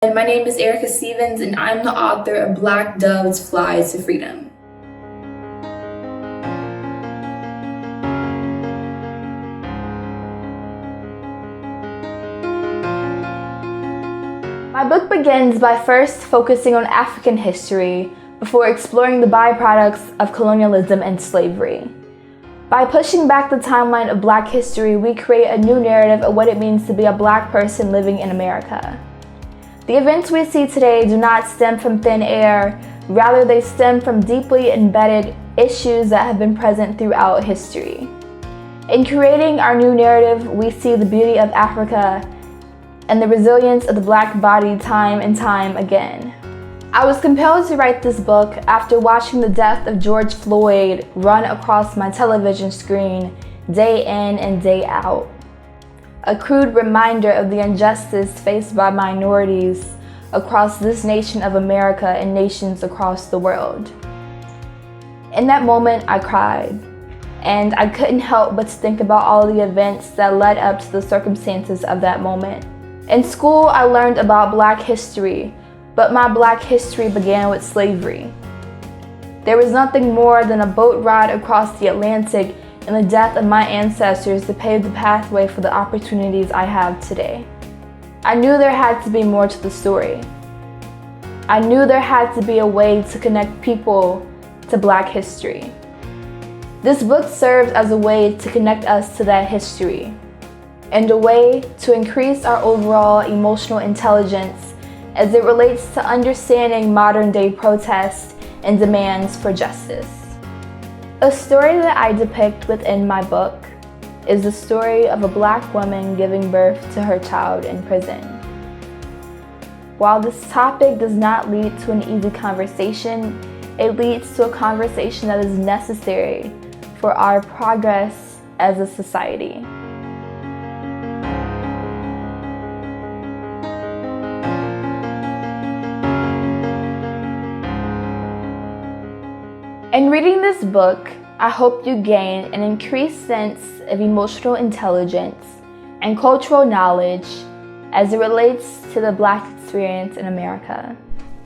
And my name is Erica Stevens, and I'm the author of Black Doves Fly to Freedom. My book begins by first focusing on African history before exploring the byproducts of colonialism and slavery. By pushing back the timeline of Black history, we create a new narrative of what it means to be a Black person living in America. The events we see today do not stem from thin air, rather they stem from deeply embedded issues that have been present throughout history. In creating our new narrative, we see the beauty of Africa and the resilience of the Black body time and time again. I was compelled to write this book after watching the death of George Floyd run across my television screen day in and day out. A crude reminder of the injustice faced by minorities across this nation of America and nations across the world. In that moment, I cried, and I couldn't help but think about all the events that led up to the circumstances of that moment. In school, I learned about Black history, but my Black history began with slavery. There was nothing more than a boat ride across the Atlantic and the death of my ancestors to pave the pathway for the opportunities I have today. I knew there had to be more to the story. I knew there had to be a way to connect people to Black history. This book serves as a way to connect us to that history and a way to increase our overall emotional intelligence as it relates to understanding modern-day protests and demands for justice. A story that I depict within my book is the story of a Black woman giving birth to her child in prison. While this topic does not lead to an easy conversation, it leads to a conversation that is necessary for our progress as a society. In reading this book, I hope you gain an increased sense of emotional intelligence and cultural knowledge as it relates to the Black experience in America.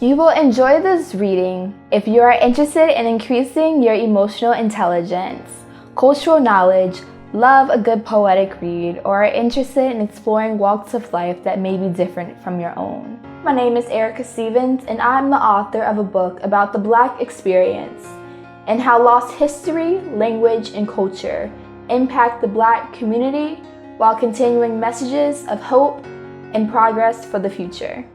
You will enjoy this reading if you are interested in increasing your emotional intelligence, cultural knowledge, love a good poetic read, or are interested in exploring walks of life that may be different from your own. My name is Erica Stevens, and I'm the author of a book about the Black experience and how lost history, language, and culture impact the Black community while continuing messages of hope and progress for the future.